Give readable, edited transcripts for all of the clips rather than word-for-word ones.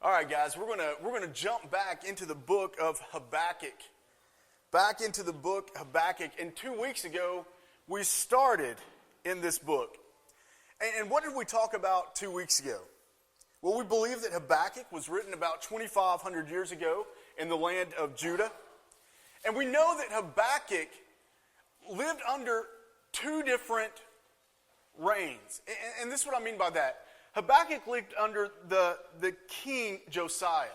All right, guys, we're gonna jump back into the book of Habakkuk. Back into the book Habakkuk. And 2 weeks ago, we started in this book. And what did we talk about 2 weeks ago? Well, we believe that Habakkuk was written about 2,500 years ago in the land of Judah. And we know that Habakkuk lived under two different reigns. And this is what I mean by that. Habakkuk lived under the king Josiah.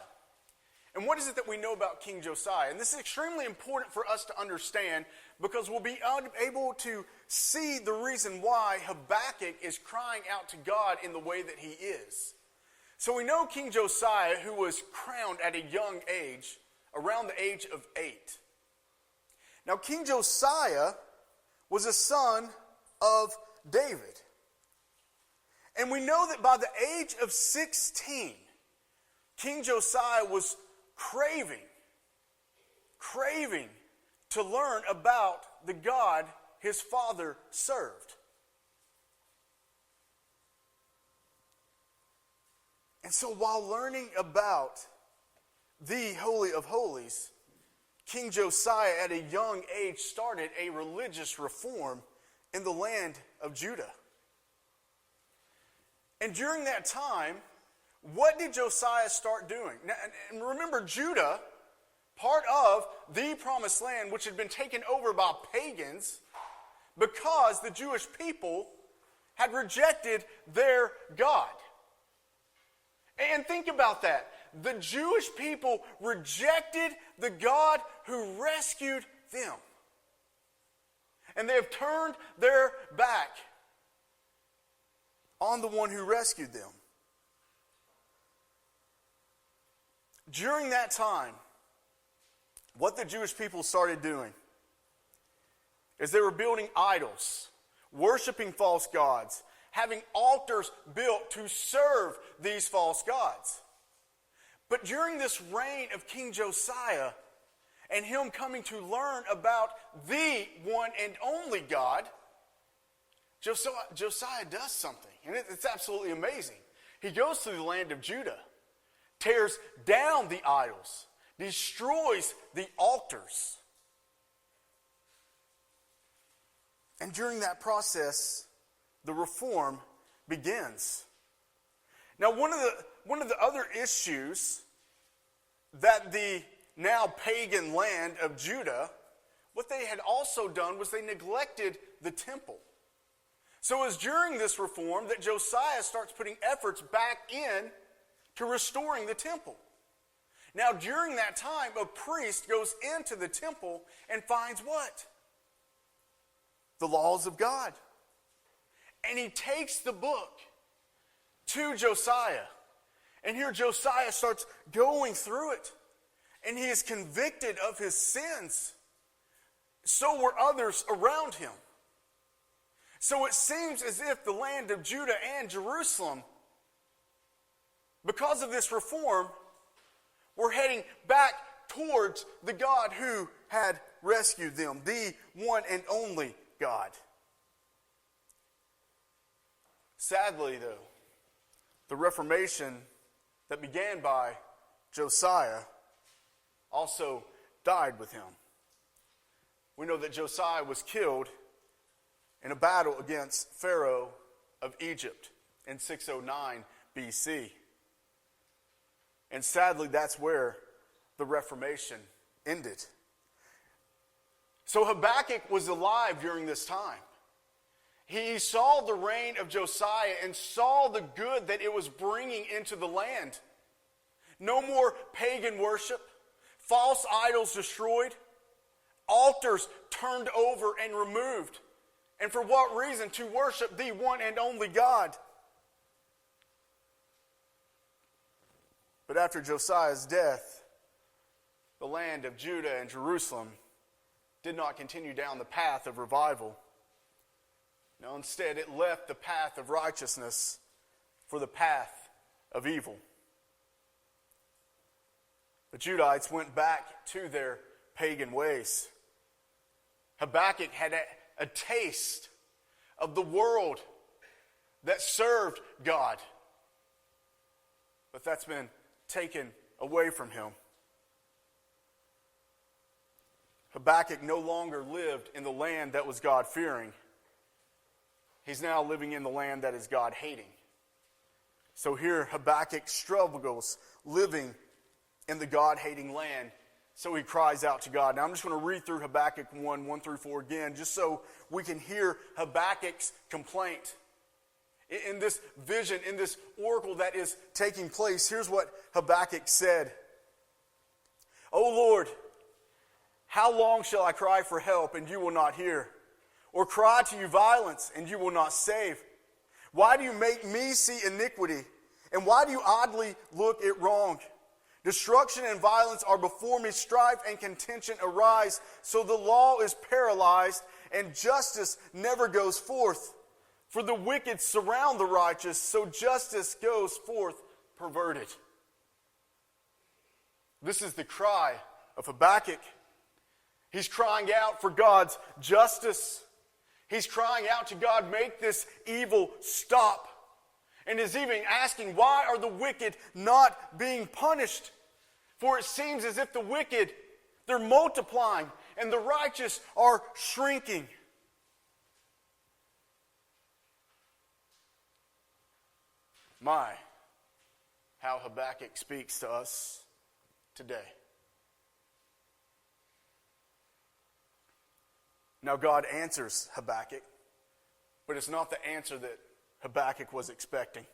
And what is it that we know about King Josiah? And this is extremely important for us to understand because we'll be able to see the reason why Habakkuk is crying out to God in the way that he is. So we know King Josiah, who was crowned at a young age, around the age of 8. Now, King Josiah was a son of David. And we know that by the age of 16, King Josiah was craving to learn about the God his father served. And so while learning about the Holy of Holies, King Josiah at a young age started a religious reform in the land of Judah. And during that time, what did Josiah start doing? Now, and remember, Judah, part of the promised land, which had been taken over by pagans because the Jewish people had rejected their God. And think about that. The Jewish people rejected the God who rescued them. And they have turned their back on the one who rescued them. During that time, what the Jewish people started doing is they were building idols, worshiping false gods, having altars built to serve these false gods. But during this reign of King Josiah, and him coming to learn about the one and only God, Josiah does something, and it's absolutely amazing. He goes to the land of Judah, tears down the idols, destroys the altars. And during that process, the reform begins. Now, one of the other issues that the now pagan land of Judah, what they had also done was they neglected the temple. So it was during this reform that Josiah starts putting efforts back in to restoring the temple. Now, during that time, a priest goes into the temple and finds what? The laws of God. And he takes the book to Josiah. And here Josiah starts going through it. And he is convicted of his sins. So were others around him. So it seems as if the land of Judah and Jerusalem, because of this reform, were heading back towards the God who had rescued them, the one and only God. Sadly, though, the Reformation that began by Josiah also died with him. We know that Josiah was killed in a battle against Pharaoh of Egypt in 609 BC. And sadly, that's where the Reformation ended. So Habakkuk was alive during this time. He saw the reign of Josiah and saw the good that it was bringing into the land. No more pagan worship, false idols destroyed, altars turned over and removed. And for what reason? To worship the one and only God. But after Josiah's death, the land of Judah and Jerusalem did not continue down the path of revival. No, instead it left the path of righteousness for the path of evil. The Judahites went back to their pagan ways. Habakkuk had a taste of the world that served God. But that's been taken away from him. Habakkuk no longer lived in the land that was God-fearing. He's now living in the land that is God-hating. So here Habakkuk struggles living in the God-hating land. So he cries out to God. Now I'm just going to read through Habakkuk 1 through 4 again, just so we can hear Habakkuk's complaint. In this vision, in this oracle that is taking place, here's what Habakkuk said. O Lord, how long shall I cry for help and you will not hear? Or cry to you violence and you will not save? Why do you make me see iniquity? And why do you oddly look at wrong? Destruction and violence are before me, strife and contention arise. So the law is paralyzed and justice never goes forth. For the wicked surround the righteous, so justice goes forth perverted. This is the cry of Habakkuk. He's crying out for God's justice. He's crying out to God, make this evil stop. And is even asking, why are the wicked not being punished? For it seems as if the wicked, they're multiplying and the righteous are shrinking. My, how Habakkuk speaks to us today. Now God answers Habakkuk, but it's not the answer that Habakkuk was expecting.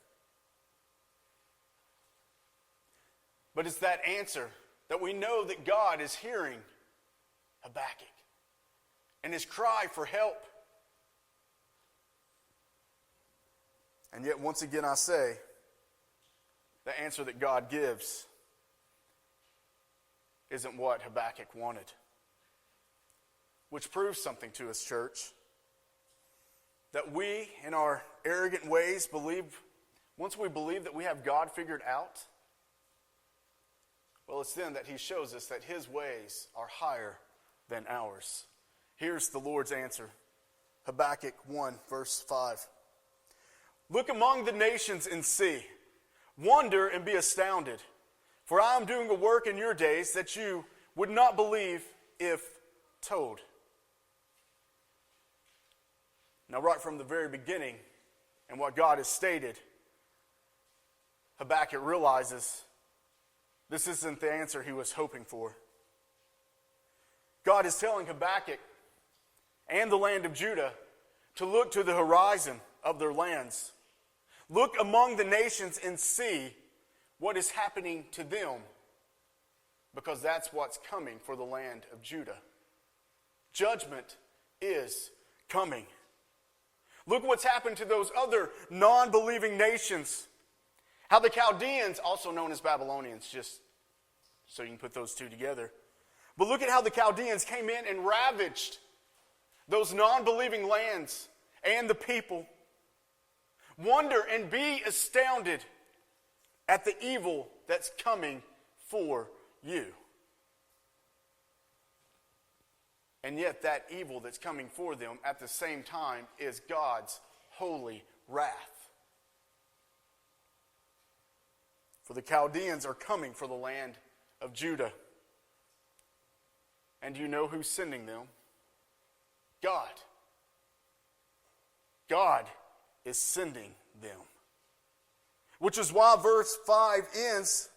But it's that answer that we know that God is hearing Habakkuk and his cry for help. And yet, once again, I say, the answer that God gives isn't what Habakkuk wanted. Which proves something to us, church. That we, in our arrogant ways, once we believe that we have God figured out, well, it's then that he shows us that his ways are higher than ours. Here's the Lord's answer. Habakkuk 1, verse 5. Look among the nations and see. Wonder and be astounded. For I am doing a work in your days that you would not believe if told. Now, right from the very beginning, and what God has stated, Habakkuk realizes this isn't the answer he was hoping for. God is telling Habakkuk and the land of Judah to look to the horizon of their lands. Look among the nations and see what is happening to them, because that's what's coming for the land of Judah. Judgment is coming. Look what's happened to those other non-believing nations. How the Chaldeans, also known as Babylonians, just so you can put those two together. But look at how the Chaldeans came in and ravaged those non-believing lands and the people. Wonder and be astounded at the evil that's coming for you. And yet that evil that's coming for them at the same time is God's holy wrath. For the Chaldeans are coming for the land of Judah. And do you know who's sending them? God. God is sending them. Which is why verse 5 ends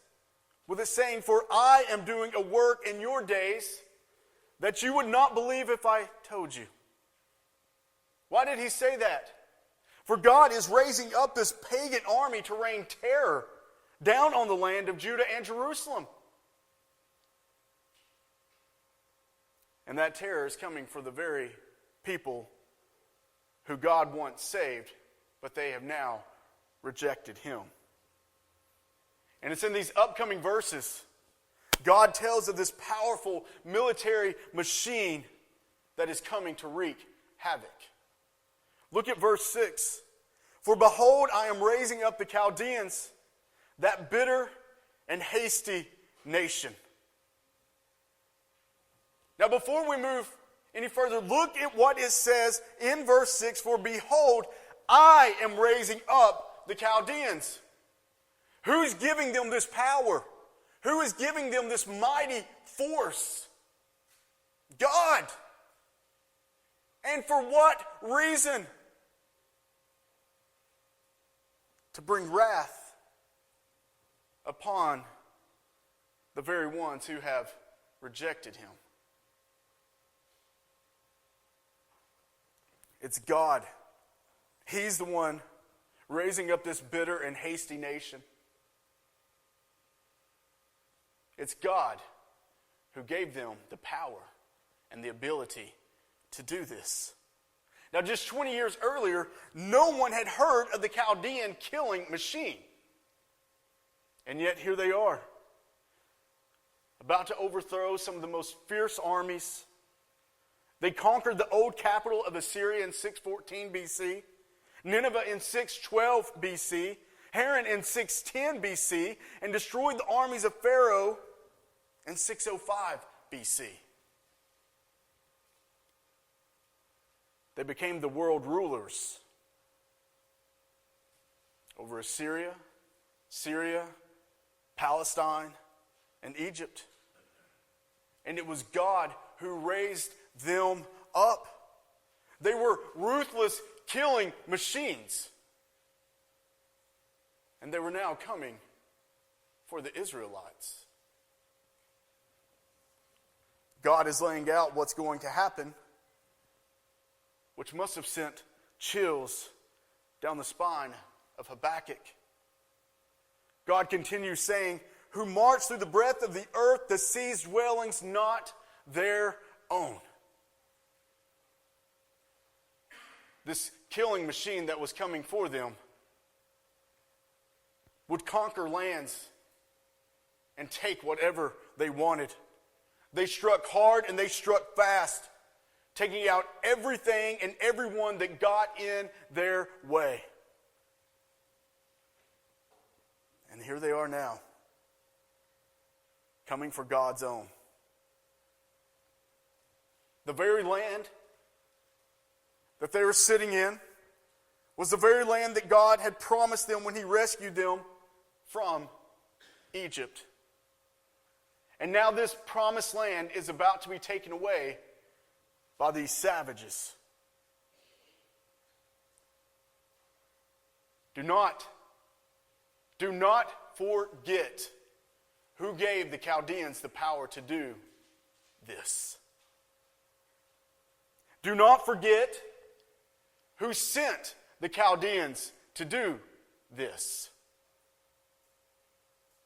with it saying, for I am doing a work in your days that you would not believe if I told you. Why did he say that? For God is raising up this pagan army to rain terror down on the land of Judah and Jerusalem. And that terror is coming for the very people who God once saved, but they have now rejected him. And it's in these upcoming verses, God tells of this powerful military machine that is coming to wreak havoc. Look at verse 6. For behold, I am raising up the Chaldeans, that bitter and hasty nation. Now before we move any further, look at what it says in verse 6. For behold, I am raising up the Chaldeans. Who's giving them this power? Who is giving them this mighty force? God. And for what reason? To bring wrath upon the very ones who have rejected him. It's God. He's the one raising up this bitter and hasty nation. It's God who gave them the power and the ability to do this. Now, just 20 years earlier, no one had heard of the Chaldean killing machine. And yet here they are, about to overthrow some of the most fierce armies. They conquered the old capital of Assyria in 614 BC, Nineveh in 612 BC, Haran in 610 BC, and destroyed the armies of Pharaoh in 605 BC. They became the world rulers over Assyria, Syria, Palestine, and Egypt. And it was God who raised them up. They were ruthless killing machines. And they were now coming for the Israelites. God is laying out what's going to happen, which must have sent chills down the spine of Habakkuk. God continues saying, who march through the breadth of the earth, the sea's dwellings, not their own. This killing machine that was coming for them would conquer lands and take whatever they wanted. They struck hard and they struck fast, taking out everything and everyone that got in their way. And here they are now, coming for God's own. The very land that they were sitting in was the very land that God had promised them when he rescued them from Egypt. And now this promised land is about to be taken away by these savages. Do not forget who gave the Chaldeans the power to do this. Do not forget who sent the Chaldeans to do this.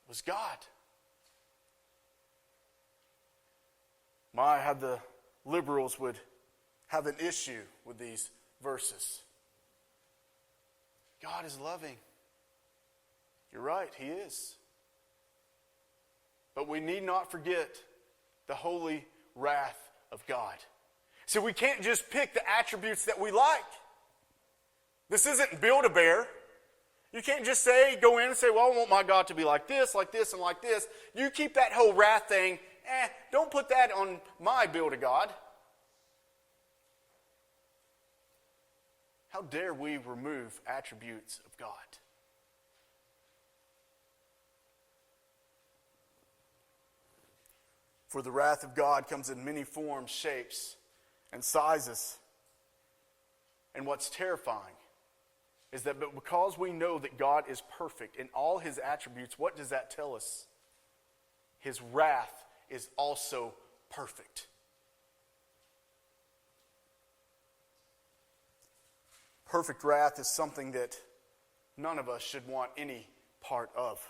It was God. How the liberals would have an issue with these verses. God is loving. You're right, he is. But we need not forget the holy wrath of God. So we can't just pick the attributes that we like. This isn't Build-A-Bear. You can't just go in and say, well, I want my God to be like this, and like this. You keep that whole wrath thing, don't put that on my Build-A-God. How dare we remove attributes of God? For the wrath of God comes in many forms, shapes, and sizes. And what's terrifying is that because we know that God is perfect in all his attributes, what does that tell us? His wrath is also perfect. Perfect wrath is something that none of us should want any part of.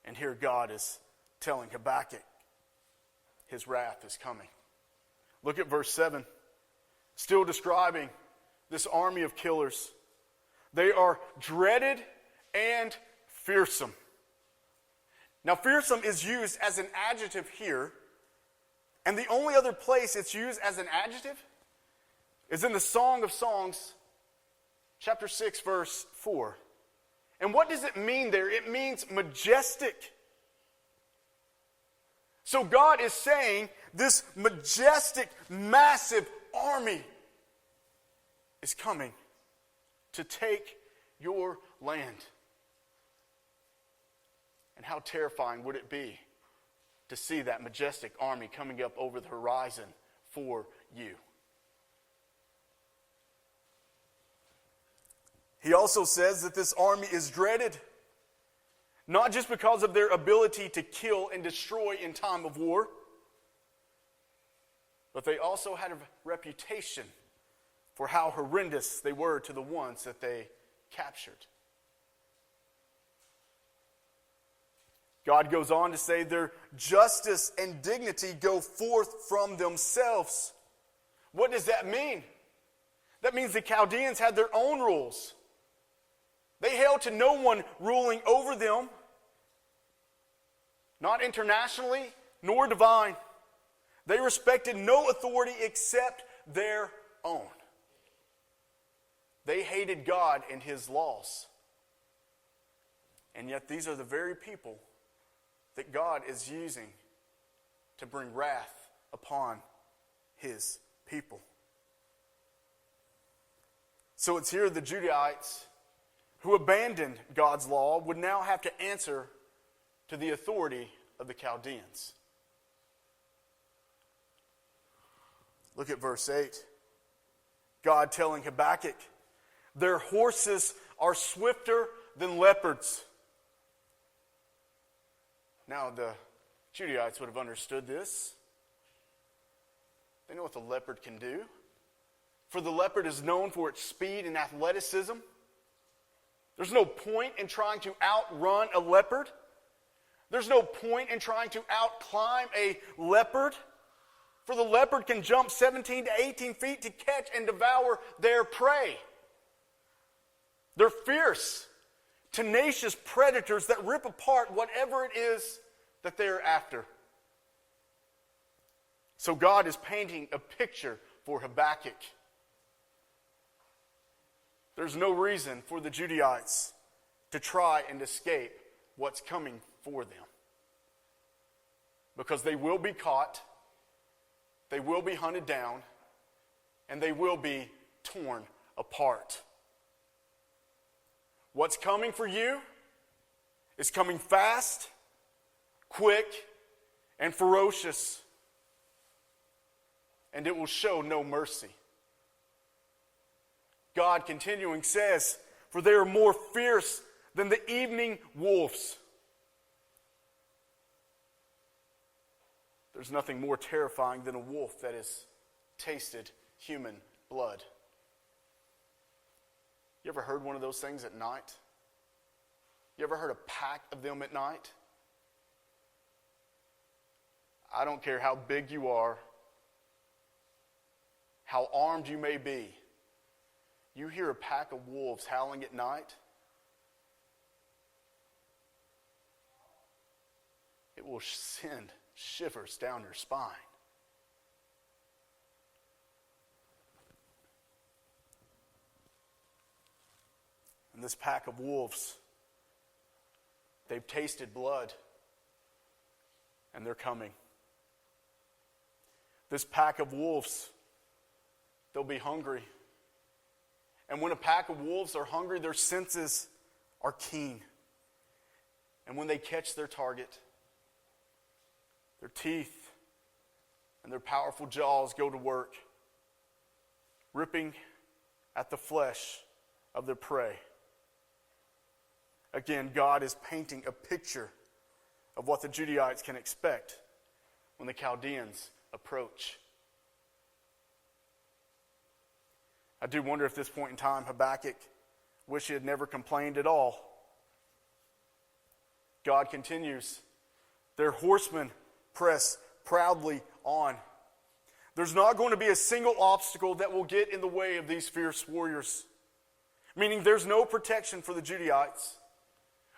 And here God is telling Habakkuk his wrath is coming. Look at verse 7. Still describing this army of killers. They are dreaded and fearsome. Now, fearsome is used as an adjective here, and the only other place it's used as an adjective is in the Song of Songs, chapter 6, verse 4. And what does it mean there? It means majestic. So God is saying this majestic, massive army is coming to take your land. And how terrifying would it be to see that majestic army coming up over the horizon for you? He also says that this army is dreaded, not just because of their ability to kill and destroy in time of war, but they also had a reputation for how horrendous they were to the ones that they captured. God goes on to say their justice and dignity go forth from themselves. What does that mean? That means the Chaldeans had their own rules. They held to no one ruling over them, not internationally, nor divine. They respected no authority except their own. They hated God and His laws. And yet these are the very people that God is using to bring wrath upon His people. So it's here the Judahites who abandoned God's law would now have to answer to the authority of the Chaldeans. Look at verse 8. God telling Habakkuk, their horses are swifter than leopards. Now the Judahites would have understood this. They know what the leopard can do. For the leopard is known for its speed and athleticism. There's no point in trying to outrun a leopard. There's no point in trying to outclimb a leopard. For the leopard can jump 17 to 18 feet to catch and devour their prey. They're fierce, tenacious predators that rip apart whatever it is that they're after. So God is painting a picture for Habakkuk. There's no reason for the Judahites to try and escape what's coming for them. Because they will be caught, they will be hunted down, and they will be torn apart. What's coming for you is coming fast, quick, and ferocious. And it will show no mercy. God continuing says, for they are more fierce than the evening wolves. There's nothing more terrifying than a wolf that has tasted human blood. You ever heard one of those things at night? You ever heard a pack of them at night? I don't care how big you are, how armed you may be. You hear a pack of wolves howling at night, it will send shivers down your spine. And this pack of wolves, they've tasted blood, and they're coming. This pack of wolves, they'll be hungry. And when a pack of wolves are hungry, their senses are keen. And when they catch their target, their teeth and their powerful jaws go to work, ripping at the flesh of their prey. Again, God is painting a picture of what the Judahites can expect when the Chaldeans approach. I do wonder if at this point in time Habakkuk wished he had never complained at all. God continues, their horsemen press proudly on. There's not going to be a single obstacle that will get in the way of these fierce warriors. Meaning there's no protection for the Judahites.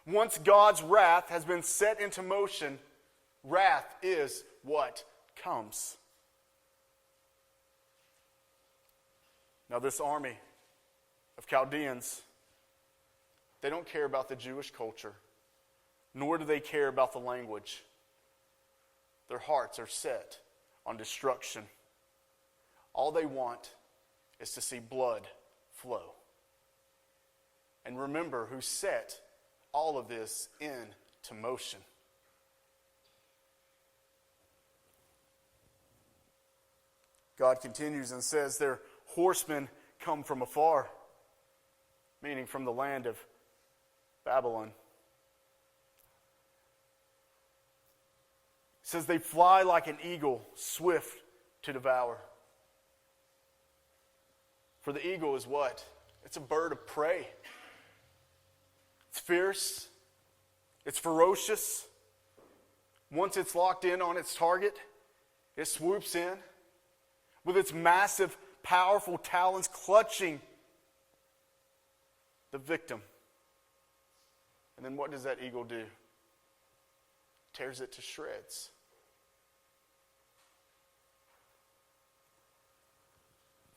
Once God's wrath has been set into motion, wrath is what comes. Now this army of Chaldeans, they don't care about the Jewish culture, nor do they care about the language. Their hearts are set on destruction. All they want is to see blood flow. And remember who set all of this in to motion. God continues and says, their horsemen come from afar, meaning from the land of Babylon. It says they fly like an eagle, swift to devour. For the eagle is what? It's a bird of prey. It's fierce. It's ferocious. Once it's locked in on its target, it swoops in with its massive, powerful talons clutching the victim. And then what does that eagle do? Tears it to shreds.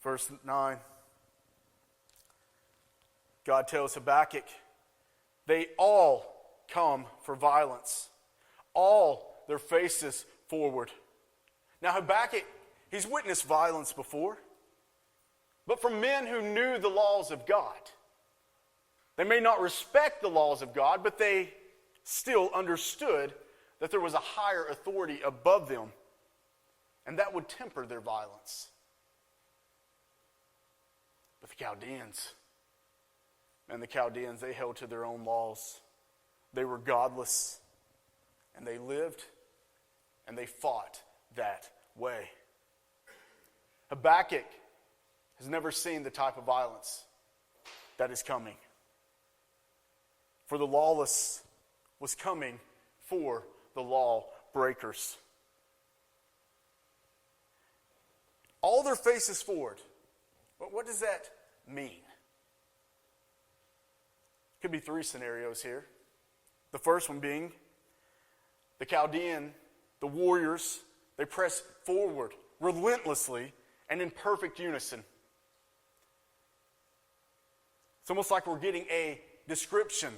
Verse 9. God tells Habakkuk, they all come for violence, all their faces forward. Now Habakkuk, he's witnessed violence before, but from men who knew the laws of God. They may not respect the laws of God, but they still understood that there was a higher authority above them, and that would temper their violence. But the Chaldeans, they held to their own laws. They were godless, and they lived, and they fought that way. Habakkuk has never seen the type of violence that is coming. For the lawless was coming for the law breakers. All their faces forward. But what does that mean? Could be three scenarios here. The first one being the Chaldean, the warriors, they press forward relentlessly and in perfect unison. It's almost like we're getting a description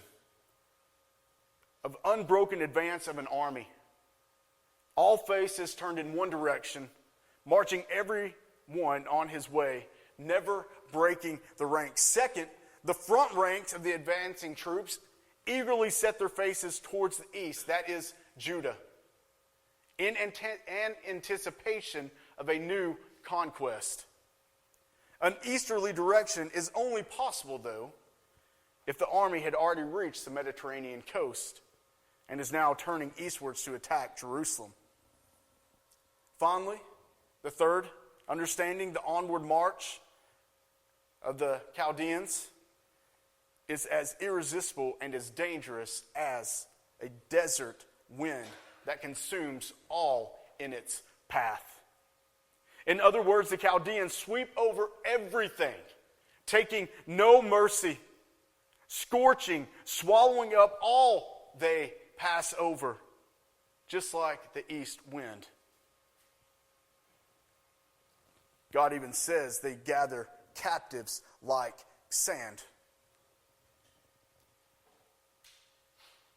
of unbroken advance of an army. All faces turned in one direction, marching everyone on his way, never breaking the ranks. Second, the front ranks of the advancing troops eagerly set their faces towards the east, that is Judah, in anticipation of a new conquest. An easterly direction is only possible, though, if the army had already reached the Mediterranean coast and is now turning eastwards to attack Jerusalem. Finally, the third, understanding the onward march of the Chaldeans is as irresistible and as dangerous as a desert wind that consumes all in its path. In other words, the Chaldeans sweep over everything, taking no mercy, scorching, swallowing up all they pass over, just like the east wind. God even says they gather captives like sand.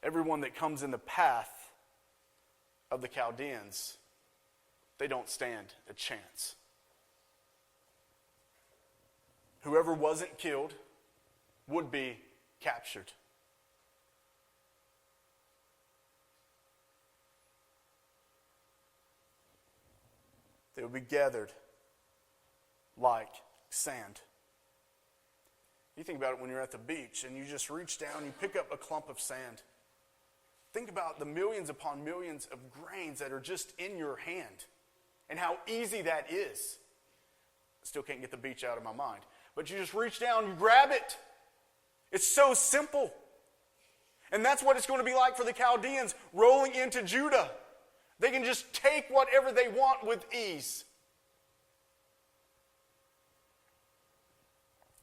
Everyone that comes in the path of the Chaldeans, they don't stand a chance. Whoever wasn't killed would be captured. They would be gathered like sand. You think about it when you're at the beach and you just reach down, you pick up a clump of sand. Think about the millions upon millions of grains that are just in your hand and how easy that is. I still can't get the beach out of my mind. But you just reach down, you grab it. It's so simple. And that's what it's going to be like for the Chaldeans rolling into Judah. They can just take whatever they want with ease.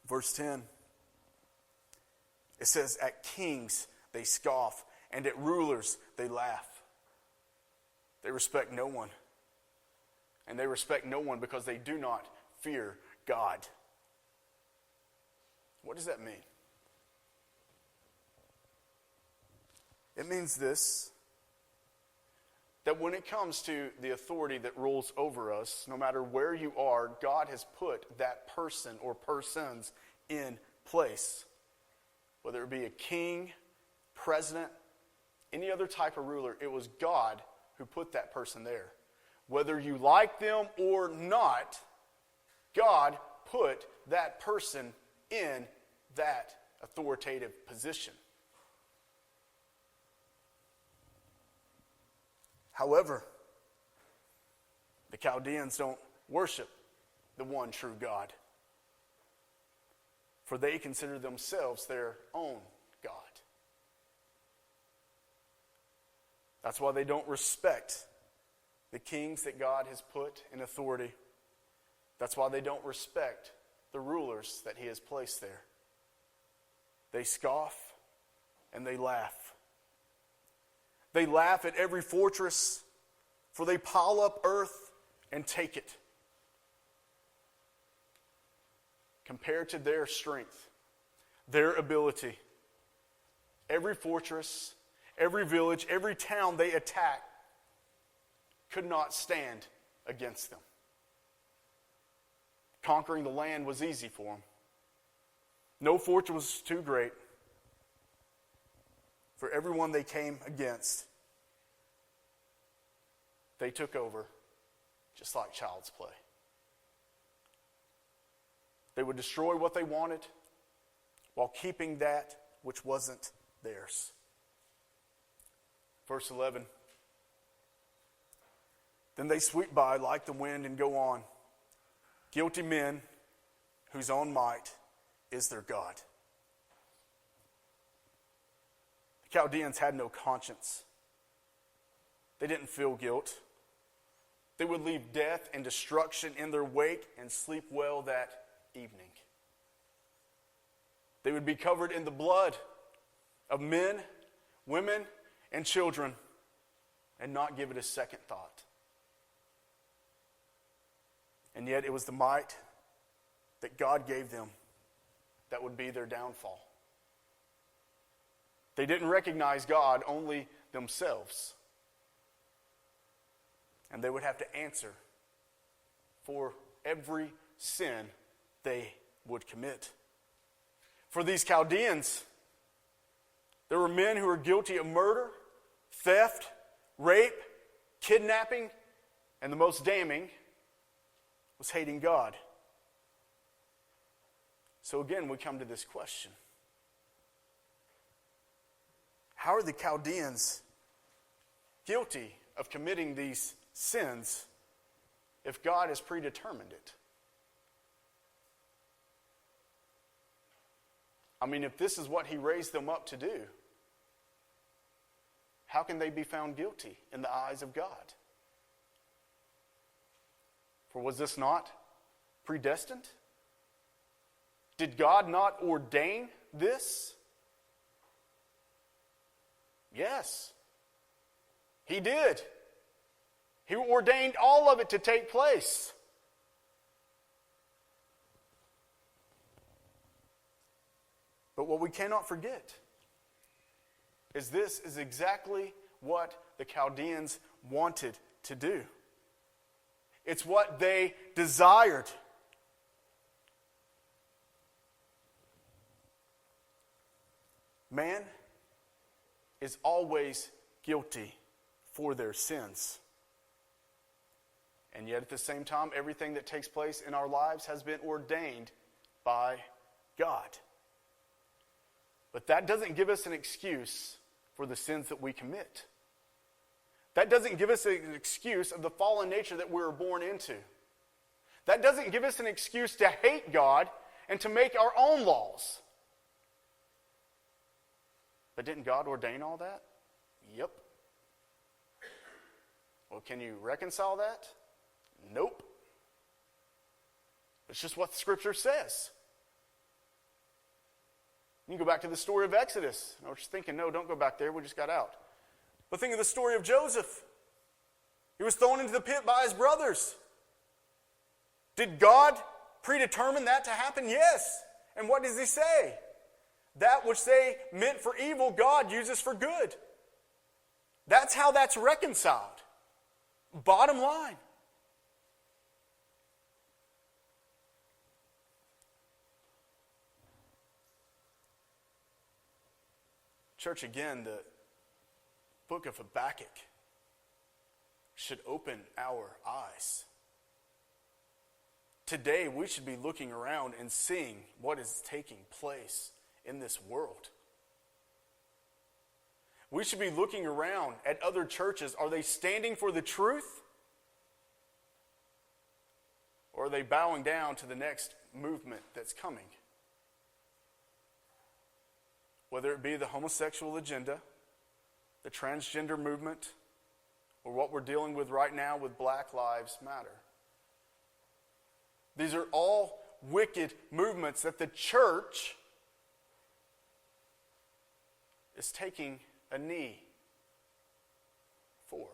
Verse 10, it says, at kings they scoff, and at rulers they laugh. They respect no one. And they respect no one because they do not fear God. What does that mean? It means this, that when it comes to the authority that rules over us, no matter where you are, God has put that person or persons in place. Whether it be a king, president, any other type of ruler. It was God who put that person there. Whether you like them or not, God put that person in that authoritative position. However, the Chaldeans don't worship the one true God, for they consider themselves their own God. That's why they don't respect the kings that God has put in authority. That's why they don't respect the rulers that he has placed there. They scoff and they laugh. They laugh at every fortress, for they pile up earth and take it. Compared to their strength, their ability, every fortress, every village, every town they attack could not stand against them. Conquering the land was easy for them. No fortress was too great for everyone they came against. They took over just like child's play. They would destroy what they wanted while keeping that which wasn't theirs. Verse 11. Then they sweep by like the wind and go on. Guilty men whose own might is their God. The Chaldeans had no conscience. They didn't feel guilt. They would leave death and destruction in their wake and sleep well that evening. They would be covered in the blood of men, women, and children and not give it a second thought. And yet it was the might that God gave them that would be their downfall. They didn't recognize God, only themselves. And they would have to answer for every sin they would commit. For these Chaldeans, there were men who were guilty of murder, theft, rape, kidnapping, and the most damning was hating God. So again, we come to this question. How are the Chaldeans guilty of committing these sins if God has predetermined it? I mean, if this is what he raised them up to do, how can they be found guilty in the eyes of God? For was this not predestined? Did God not ordain this? Yes, he did. He ordained all of it to take place. But what we cannot forget is this is exactly what the Chaldeans wanted to do. It's what they desired. Man is always guilty for their sins. And yet at the same time, everything that takes place in our lives has been ordained by God. But that doesn't give us an excuse for the sins that we commit. That doesn't give us an excuse of the fallen nature that we were born into. That doesn't give us an excuse to hate God and to make our own laws. But didn't God ordain all that? Yep. Well, can you reconcile that? Nope. It's just what the Scripture says. You can go back to the story of Exodus. I was just thinking, no, don't go back there. We just got out. But think of the story of Joseph. He was thrown into the pit by his brothers. Did God predetermine that to happen? Yes. And what does he say? That which they meant for evil, God uses for good. That's how that's reconciled. Bottom line. Church, again, book of Habakkuk should open our eyes. Today, we should be looking around and seeing what is taking place in this world. We should be looking around at other churches. Are they standing for the truth? Or are they bowing down to the next movement that's coming? Whether it be the homosexual agenda, the transgender movement, or what we're dealing with right now with Black Lives Matter. These are all wicked movements that the church is taking a knee for.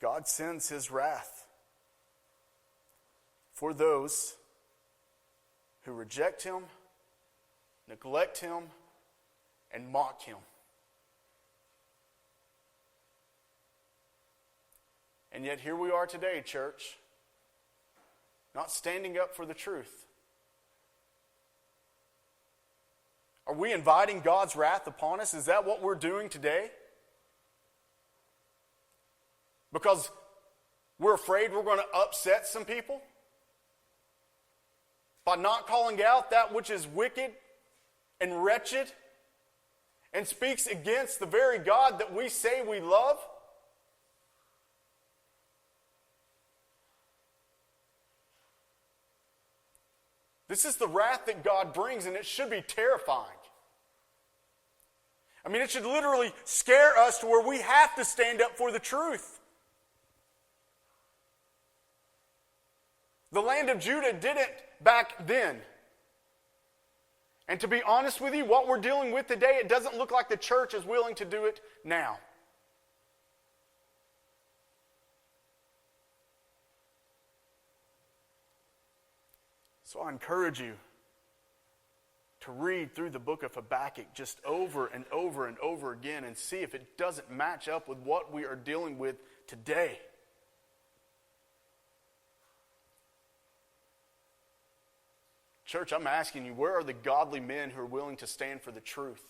God sends his wrath for those who reject him, neglect him, and mock him. And yet here we are today, church, not standing up for the truth. Are we inviting God's wrath upon us? Is that what we're doing today? Because we're afraid we're going to upset some people? By not calling out that which is wicked and wretched and speaks against the very God that we say we love? This is the wrath that God brings, and it should be terrifying. I mean, it should literally scare us to where we have to stand up for the truth. The land of Judah didn't back then. And to be honest with you, what we're dealing with today, it doesn't look like the church is willing to do it now. So I encourage you to read through the book of Habakkuk just over and over and over again and see if it doesn't match up with what we are dealing with today. Church, I'm asking you, where are the godly men who are willing to stand for the truth?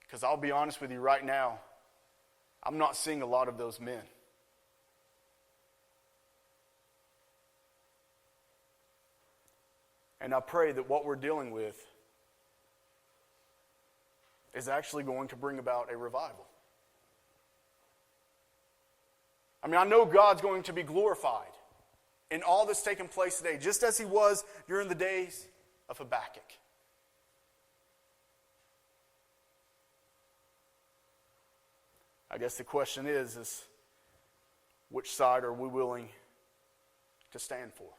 Because I'll be honest with you right now, I'm not seeing a lot of those men. And I pray that what we're dealing with is actually going to bring about a revival. I mean, I know God's going to be glorified in all that's taken place today, just as he was during the days of Habakkuk. I guess the question is which side are we willing to stand for?